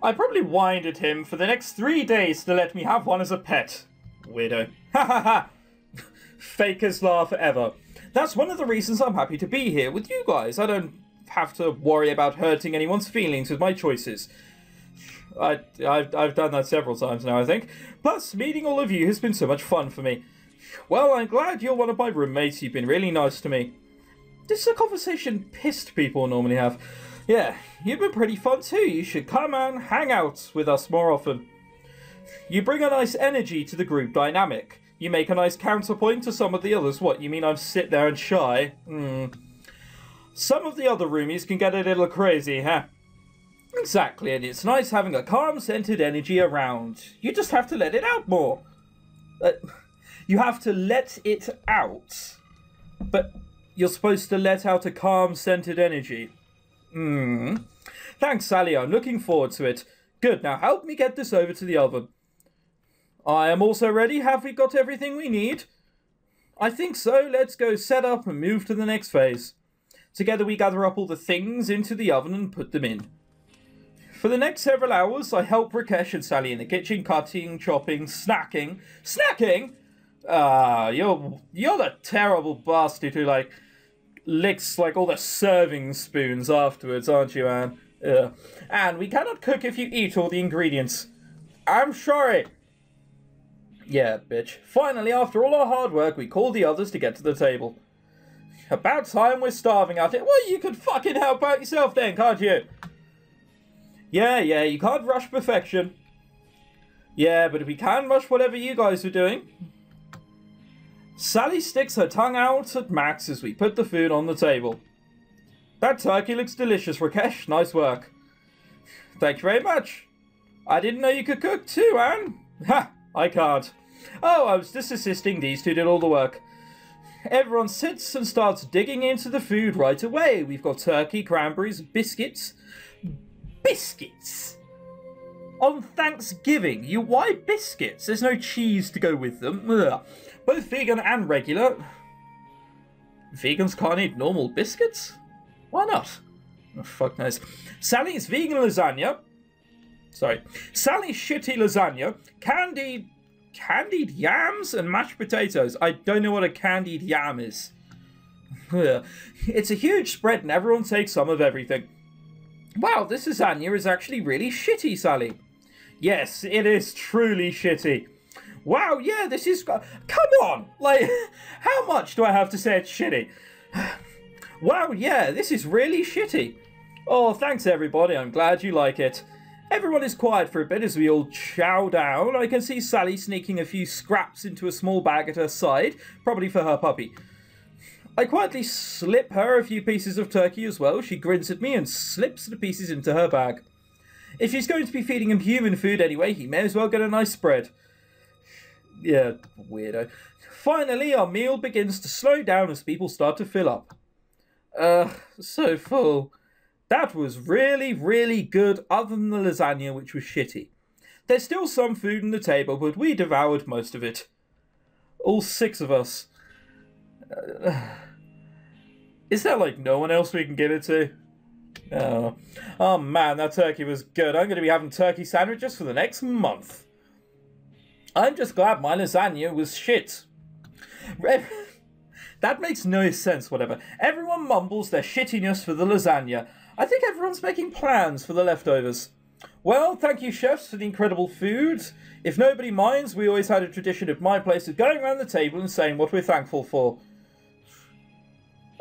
I probably whined at him for the next 3 days to let me have one as a pet. Weirdo. Ha ha ha! Fakest laugh ever. That's one of the reasons I'm happy to be here with you guys. I don't have to worry about hurting anyone's feelings with my choices. I've done that several times now, I think. Plus, meeting all of you has been so much fun for me. Well, I'm glad you're one of my roommates. You've been really nice to me. This is a conversation pissed people normally have. Yeah, you've been pretty fun too. You should come and hang out with us more often. You bring a nice energy to the group dynamic. You make a nice counterpoint to some of the others. What, you mean I sit there and shy? Some of the other roomies can get a little crazy, huh? Exactly, and it's nice having a calm-centered energy around. You just have to let it out more. You have to let it out. But you're supposed to let out a calm-centered energy. Thanks, Sally. I'm looking forward to it. Good, now help me get this over to the oven. I am also ready. Have we got everything we need? I think so. Let's go set up and move to the next phase. Together we gather up all the things into the oven and put them in. For the next several hours, I help Rakesh and Sally in the kitchen, cutting, chopping, snacking. Snacking? You're the terrible bastard who, licks, all the serving spoons afterwards, aren't you, Anne? And we cannot cook if you eat all the ingredients. I'm sorry. Yeah, bitch. Finally, after all our hard work, we call the others to get to the table. About time we're starving at it. Well, you could fucking help out yourself then, can't you? Yeah, you can't rush perfection. Yeah, but we can rush whatever you guys are doing. Sally sticks her tongue out at Max as we put the food on the table. That turkey looks delicious, Rakesh. Nice work. Thank you very much. I didn't know you could cook too, Anne. Ha! I can't. Oh, I was just assisting. These two did all the work. Everyone sits and starts digging into the food right away. We've got turkey, cranberries, biscuits. Biscuits? On Thanksgiving? Why biscuits? There's no cheese to go with them. Ugh. Both vegan and regular. Vegans can't eat normal biscuits? Why not? Oh, fuck knows. Sally's vegan lasagna. Sally's shitty lasagna. Candied yams and mashed potatoes. I don't know what a candied yam is. It's a huge spread and everyone takes some of everything. Wow, this lasagna is actually really shitty, Sally. Yes, it is truly shitty. Wow, yeah, this is... Come on! How much do I have to say it's shitty? Wow, yeah, this is really shitty. Oh, thanks everybody, I'm glad you like it. Everyone is quiet for a bit as we all chow down. I can see Sally sneaking a few scraps into a small bag at her side, probably for her puppy. I quietly slip her a few pieces of turkey as well. She grins at me and slips the pieces into her bag. If she's going to be feeding him human food anyway, he may as well get a nice spread. Yeah, weirdo. Finally, our meal begins to slow down as people start to fill up. So full. That was really, really good, other than the lasagna, which was shitty. There's still some food on the table, but we devoured most of it. All 6 of us. Is there, no one else we can give it to? Oh man, that turkey was good. I'm going to be having turkey sandwiches for the next month. I'm just glad my lasagna was shit. That makes no sense, whatever. Everyone mumbles their shittiness for the lasagna. I think everyone's making plans for the leftovers. Well, thank you, chefs, for the incredible food. If nobody minds, we always had a tradition at my place of going around the table and saying what we're thankful for.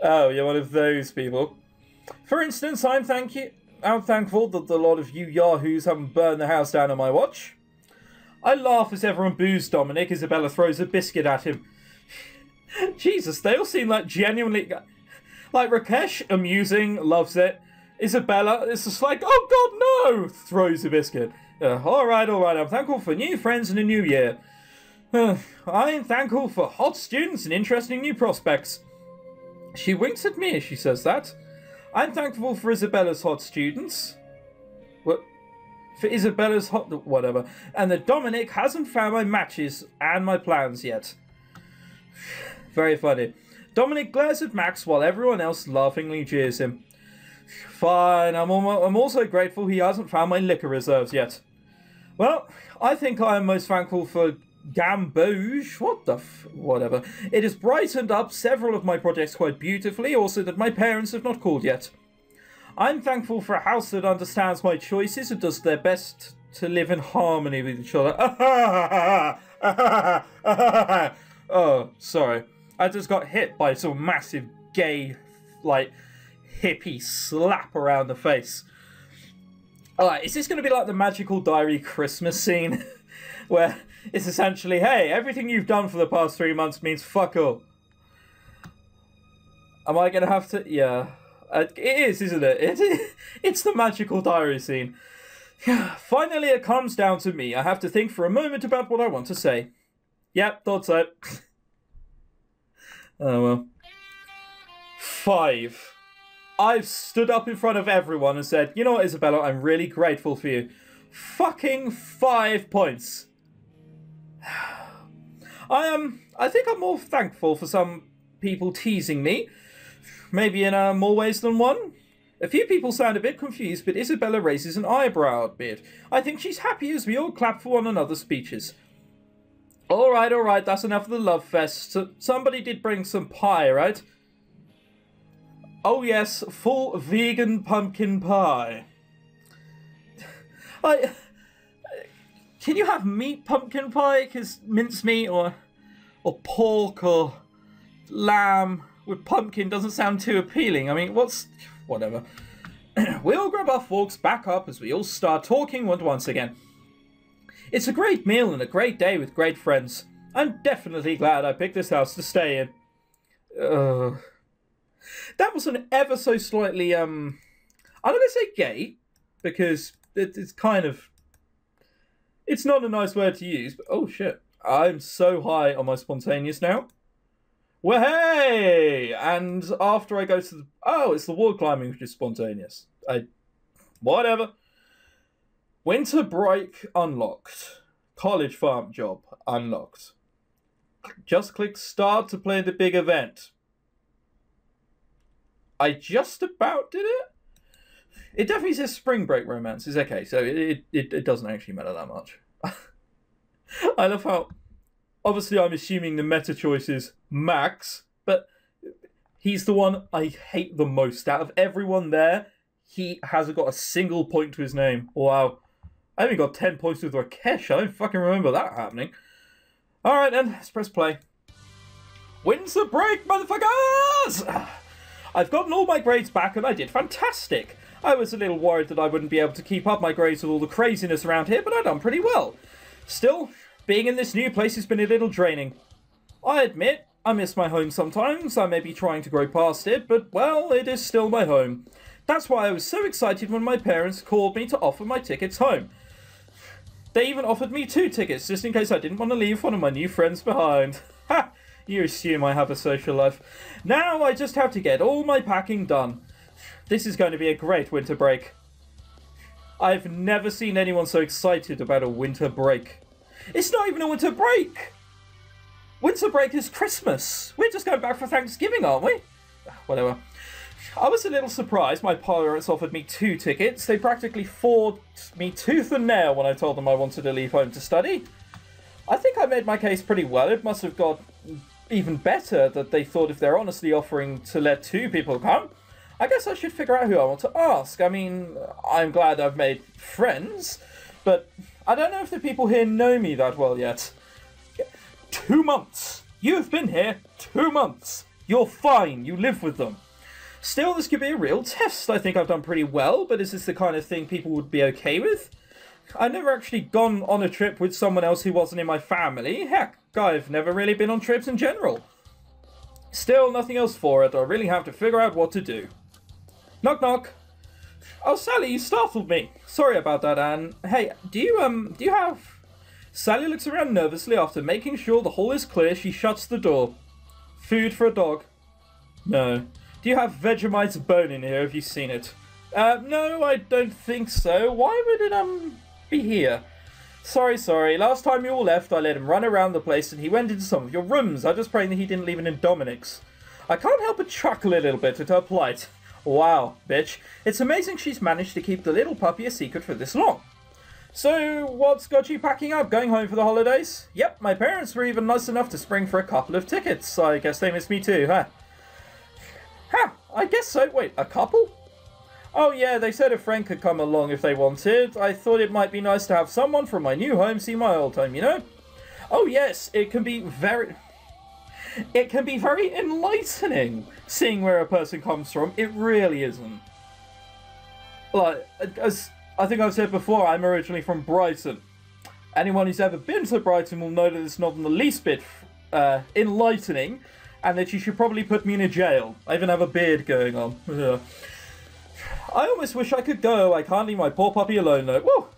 Oh, you're one of those people. For instance, I'm thankful that a lot of you yahoos haven't burned the house down on my watch. I laugh as everyone boos Dominic. Isabella throws a biscuit at him. Jesus, they all seem genuinely... Rakesh, amusing, loves it. Isabella, it's just oh God, no! Throws a biscuit. Alright, I'm thankful for new friends and a new year. I'm thankful for hot students and interesting new prospects. She winks at me as she says that. I'm thankful for Isabella's hot students. What? For Isabella's hot... whatever. And that Dominic hasn't found my matches and my plans yet. Very funny. Dominic glares at Max while everyone else laughingly jeers him. Fine, I'm also grateful he hasn't found my liquor reserves yet. Well, I think I am most thankful for Gambouge. Whatever. It has brightened up several of my projects quite beautifully, also that my parents have not called yet. I'm thankful for a house that understands my choices and does their best to live in harmony with each other. Oh, sorry. I just got hit by some massive gay, hippie slap around the face. Alright, is this going to be like the Magical Diary Christmas scene? Where it's essentially, hey, everything you've done for the past 3 months means fuck all. Am I going to have to... Yeah. It is, isn't it? It's the Magical Diary scene. Finally, it comes down to me. I have to think for a moment about what I want to say. Yep, thought so. Oh, well. 5. I've stood up in front of everyone and said, you know what, Isabella, I'm really grateful for you. Fucking 5 points. I think I'm more thankful for some people teasing me. Maybe in more ways than one. A few people sound a bit confused, but Isabella raises an eyebrow a bit. I think she's happy as we all clap for one another's speeches. Alright, that's enough of the love fest. So, somebody did bring some pie, right? Oh yes, full vegan pumpkin pie. Can you have meat pumpkin pie? Because mincemeat or pork or lamb with pumpkin doesn't sound too appealing. I mean, whatever. We'll grab our forks back up as we all start talking once again. It's a great meal and a great day with great friends. I'm definitely glad I picked this house to stay in. That was an ever so slightly, I'm not going to say gay, because it's kind of... It's not a nice word to use, but oh shit. I'm so high on my spontaneous now. Well, hey! And after I go to the... Oh, it's the wall climbing which is spontaneous. Whatever. Winter break unlocked. College farm job unlocked. Just click start to play the big event. I just about did it. It definitely says spring break romances. Okay, so it doesn't actually matter that much. I love how... Obviously, I'm assuming the meta choice is Max, but he's the one I hate the most. Out of everyone there, he hasn't got a single point to his name. Wow. I only got 10 points with Rakesh. I don't fucking remember that happening. Alright then, let's press play. Winter break, motherfuckers! I've gotten all my grades back and I did fantastic. I was a little worried that I wouldn't be able to keep up my grades with all the craziness around here, but I've done pretty well. Still, being in this new place has been a little draining. I admit, I miss my home sometimes. I may be trying to grow past it, but, well, it is still my home. That's why I was so excited when my parents called me to offer my tickets home. They even offered me 2 tickets, just in case I didn't want to leave one of my new friends behind. Ha! You assume I have a social life. Now I just have to get all my packing done. This is going to be a great winter break. I've never seen anyone so excited about a winter break. It's not even a winter break! Winter break is Christmas. We're just going back for Thanksgiving, aren't we? Whatever. I was a little surprised my parents offered me 2 tickets. They practically fought me tooth and nail when I told them I wanted to leave home to study. I think I made my case pretty well. It must have got even better that they thought if they're honestly offering to let 2 people come, I guess I should figure out who I want to ask. I mean, I'm glad I've made friends, but I don't know if the people here know me that well yet. 2 months. You've been here 2 months. You're fine. You live with them. Still, this could be a real test. I think I've done pretty well, but is this the kind of thing people would be okay with? I've never actually gone on a trip with someone else who wasn't in my family. Heck, I've never really been on trips in general. Still, nothing else for it. I really have to figure out what to do. Knock, knock. Oh, Sally, you startled me. Sorry about that, Anne. Hey, do you have... Sally looks around nervously after making sure the hall is clear. She shuts the door. Food for a dog? No. Do you have Vegemite's bone in here? Have you seen it? No, I don't think so. Why would it, be here? Sorry. Last time you all left, I let him run around the place and he went into some of your rooms. I'm just praying that he didn't leave it in Dominic's. I can't help but chuckle a little bit at her plight. Wow, bitch. It's amazing she's managed to keep the little puppy a secret for this long. So, what's got you packing up? Going home for the holidays? Yep, my parents were even nice enough to spring for a couple of tickets. I guess they miss me too, huh? I guess so. Wait, a couple? Oh yeah, they said a friend could come along if they wanted. I thought it might be nice to have someone from my new home see my old home, you know? Oh yes, it can be very enlightening seeing where a person comes from. It really isn't. Like, as I think I've said before, I'm originally from Brighton. Anyone who's ever been to Brighton will know that it's not in the least bit enlightening, and that you should probably put me in a jail. I even have a beard going on. I almost wish I could go. I can't leave my poor puppy alone though. Whoa!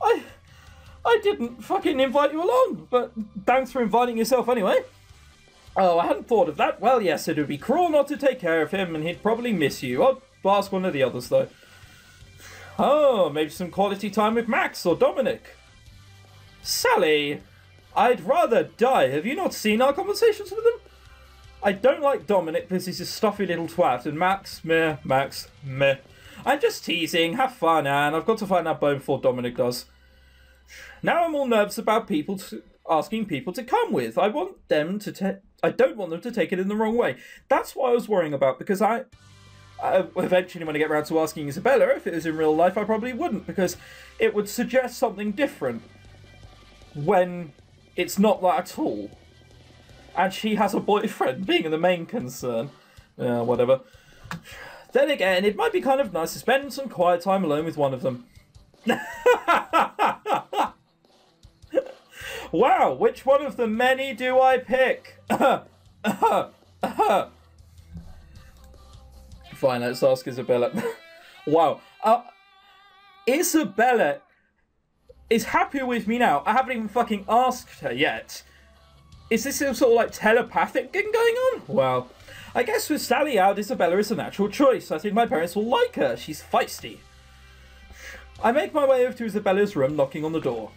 I didn't fucking invite you along, but thanks for inviting yourself anyway. Oh, I hadn't thought of that. Well, yes, it would be cruel not to take care of him, and he'd probably miss you. I'll ask one of the others, though. Oh, maybe some quality time with Max or Dominic. Sally, I'd rather die. Have you not seen our conversations with him? I don't like Dominic because he's a stuffy little twat, and Max, meh, Max, meh. I'm just teasing. Have fun, Anne. I've got to find that bone before Dominic does. Now I'm all nervous about asking people to come with. I don't want them to take it in the wrong way. That's what I was worrying about, because I eventually, when I get around to asking Isabella, if it was in real life, I probably wouldn't, because it would suggest something different when it's not that at all. And she has a boyfriend, being the main concern. Yeah, whatever. Then again, it might be kind of nice to spend some quiet time alone with one of them. Wow, which one of the many do I pick? Fine, let's ask Isabella. Wow. Isabella is happier with me now. I haven't even fucking asked her yet. Is this some sort of like telepathic thing going on? Well, I guess with Sally out, Isabella is a natural choice. I think my parents will like her. She's feisty. I make my way over to Isabella's room, knocking on the door.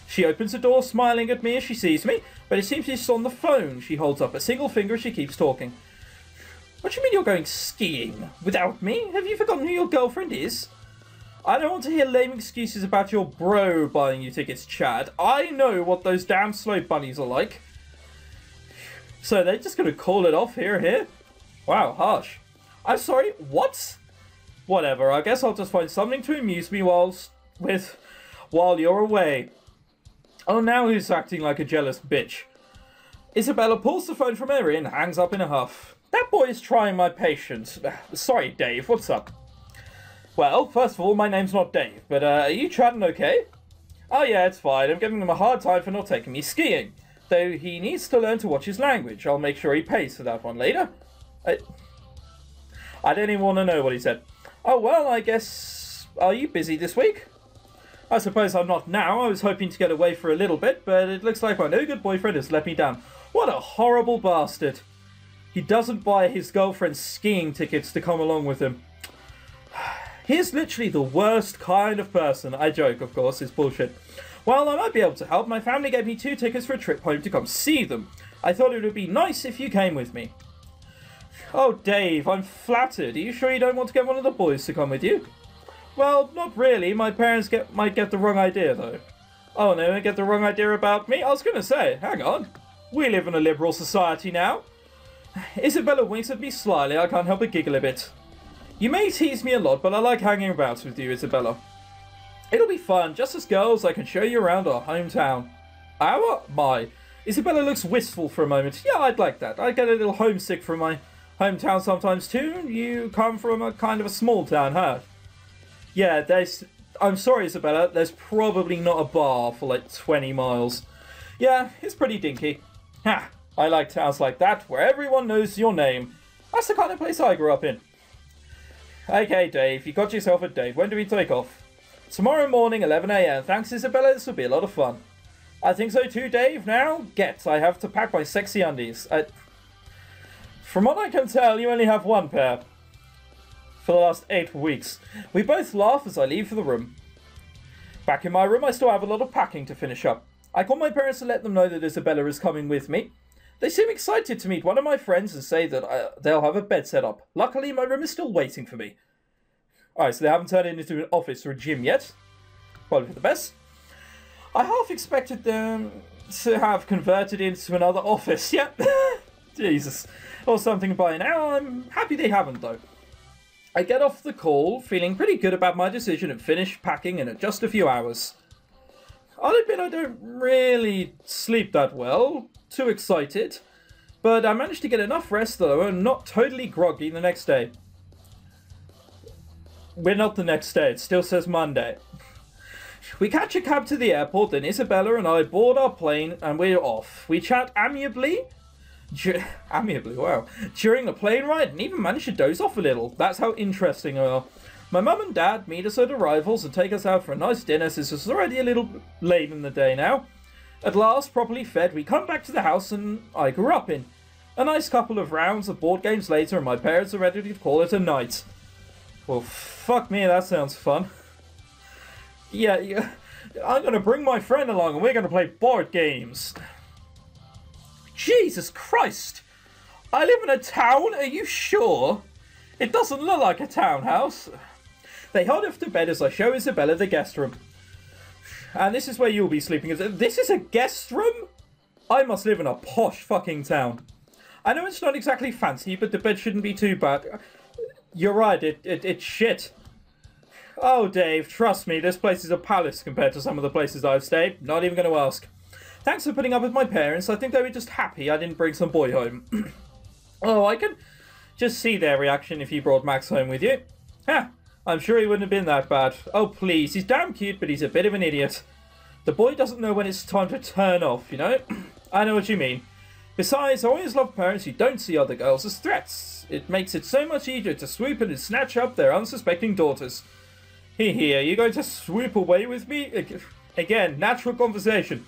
She opens the door, smiling at me as she sees me, but it seems she's on the phone. She holds up a single finger as she keeps talking. What do you mean you're going skiing? Without me? Have you forgotten who your girlfriend is? I don't want to hear lame excuses about your bro buying you tickets, Chad. I know what those damn slow bunnies are like. So they're just going to call it off here? Wow, harsh. I'm sorry, what? Whatever, I guess I'll just find something to amuse me while you're away. Oh, now who's acting like a jealous bitch? Isabella pulls the phone from her ear and hangs up in a huff. That boy is trying my patience. Sorry, Dave, what's up? Well, first of all, my name's not Dave, but are you chatting okay? Oh yeah, it's fine. I'm giving him a hard time for not taking me skiing. Though he needs to learn to watch his language. I'll make sure he pays for that one later. I don't even want to know what he said. Oh, well, I guess... Are you busy this week? I suppose I'm not now. I was hoping to get away for a little bit, but it looks like my no-good boyfriend has let me down. What a horrible bastard. He doesn't buy his girlfriend skiing tickets to come along with him. He's literally the worst kind of person. I joke, of course, it's bullshit. Well, I might be able to help. My family gave me 2 tickets for a trip home to come see them. I thought it would be nice if you came with me. Oh, Dave, I'm flattered. Are you sure you don't want to get one of the boys to come with you? Well, not really. My parents might get the wrong idea, though. Oh, no, they get the wrong idea about me? I was going to say, hang on. We live in a liberal society now. Isabella winks at me slyly. I can't help but giggle a bit. You may tease me a lot, but I like hanging about with you, Isabella. It'll be fun. Just as girls, I can show you around our hometown. My. Isabella looks wistful for a moment. Yeah, I'd like that. I get a little homesick from my hometown sometimes, too. You come from a kind of a small town, huh? Yeah, I'm sorry, Isabella. There's probably not a bar for like 20 miles. Yeah, it's pretty dinky. Ha! I like towns like that, where everyone knows your name. That's the kind of place I grew up in. Okay, Dave, you got yourself a date. When do we take off? Tomorrow morning, 11 AM. Thanks, Isabella. This will be a lot of fun. I think so too, Dave. Now, I have to pack my sexy undies. From what I can tell, you only have one pair. For the last 8 weeks. We both laugh as I leave for the room. Back in my room, I still have a lot of packing to finish up. I call my parents to let them know that Isabella is coming with me. They seem excited to meet one of my friends and say that they'll have a bed set up. Luckily, my room is still waiting for me. Alright, so they haven't turned it into an office or a gym yet. Probably for the best. I half expected them to have converted into another office. Yep. Jesus. Or something by now. I'm happy they haven't, though. I get off the call feeling pretty good about my decision and finish packing in just a few hours. I'll admit I don't really sleep that well. Too excited. But I managed to get enough rest, though, and not totally groggy the next day. We're not the next day. It still says Monday. We catch a cab to the airport, then Isabella and I board our plane, and we're off. We chat amiably. Wow. During the plane ride, and even manage to doze off a little. That's how interesting we are. My mum and dad meet us at arrivals and take us out for a nice dinner, since it's already a little late in the day now. At last, properly fed, we come back to the house and I grew up in. A nice couple of rounds of board games later, and my parents are ready to call it a night. Well, fuck me, that sounds fun. Yeah, I'm gonna bring my friend along and we're gonna play board games. Jesus Christ! I live in a town? Are you sure? It doesn't look like a townhouse. They head off to bed as I show Isabella the guest room. And this is where you'll be sleeping. This is a guest room? I must live in a posh fucking town. I know it's not exactly fancy, but the bed shouldn't be too bad. You're right, it's shit. Oh, Dave, trust me, this place is a palace compared to some of the places I've stayed. Not even going to ask. Thanks for putting up with my parents. I think they were just happy I didn't bring some boy home. Oh, I can just see their reaction if you brought Max home with you. Ha! I'm sure he wouldn't have been that bad. Oh, please, he's damn cute, but he's a bit of an idiot. The boy doesn't know when it's time to turn off, you know? I know what you mean. Besides, I always love parents who don't see other girls as threats. It makes it so much easier to swoop in and snatch up their unsuspecting daughters. Here, are you going to swoop away with me? Again, natural conversation.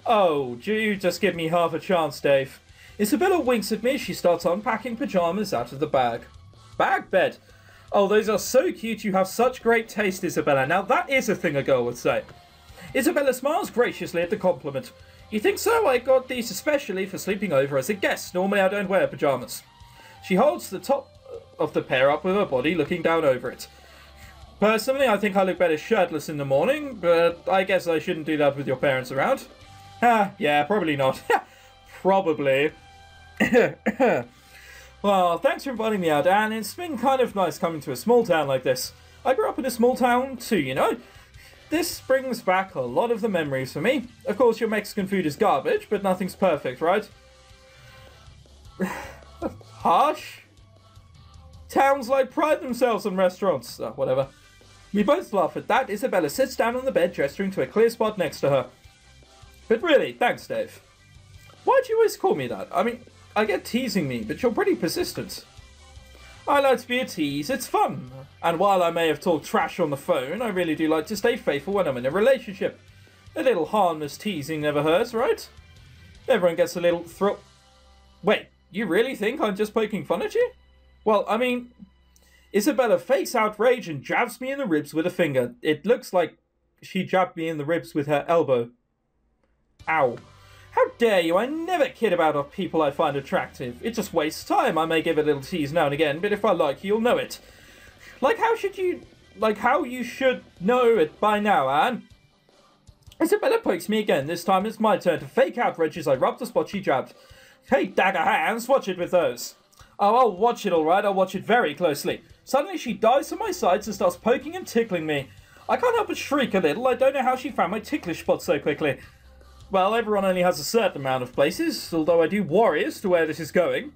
Oh, you just give me half a chance, Dave. Isabella winks at me as she starts unpacking pyjamas out of the bag. Bag bed? Oh, those are so cute. You have such great taste, Isabella. Now, that is a thing a girl would say. Isabella smiles graciously at the compliment. You think so? I got these especially for sleeping over as a guest. Normally, I don't wear pyjamas. She holds the top of the pair up with her body, looking down over it. Personally, I think I look better shirtless in the morning, but I guess I shouldn't do that with your parents around. Yeah, probably not. Probably. Well, thanks for inviting me out, Anne. It's been kind of nice coming to a small town like this. I grew up in a small town too, you know. This brings back a lot of the memories for me. Of course, your Mexican food is garbage, but nothing's perfect, right? Harsh? Towns like pride themselves on restaurants. Whatever. We both laugh at that. Isabella sits down on the bed, gesturing to a clear spot next to her. But really, thanks, Dave. Why do you always call me that? I mean, I get teasing me, but you're pretty persistent. I like to be a tease. It's fun. And while I may have talked trash on the phone, I really do like to stay faithful when I'm in a relationship. A little harmless teasing never hurts, right? Everyone gets a little thrill. Wait, you really think I'm just poking fun at you? Well, I mean, Isabella fakes outrage and jabs me in the ribs with a finger. It looks like she jabbed me in the ribs with her elbow. Ow. How dare you? I never kid about people I find attractive. It just wastes time. I may give a little tease now and again, but if I like you, you'll know it. Like how you should know it by now, Anne. Isabella pokes me again. This time it's my turn to fake outrage as I rub the spot she jabbed. Hey, dagger hands, watch it with those. Oh, I'll watch it all right. I'll watch it very closely. Suddenly she dives to my sides and starts poking and tickling me. I can't help but shriek a little. I don't know how she found my ticklish spot so quickly. Well, everyone only has a certain amount of places, although I do worry as to where this is going.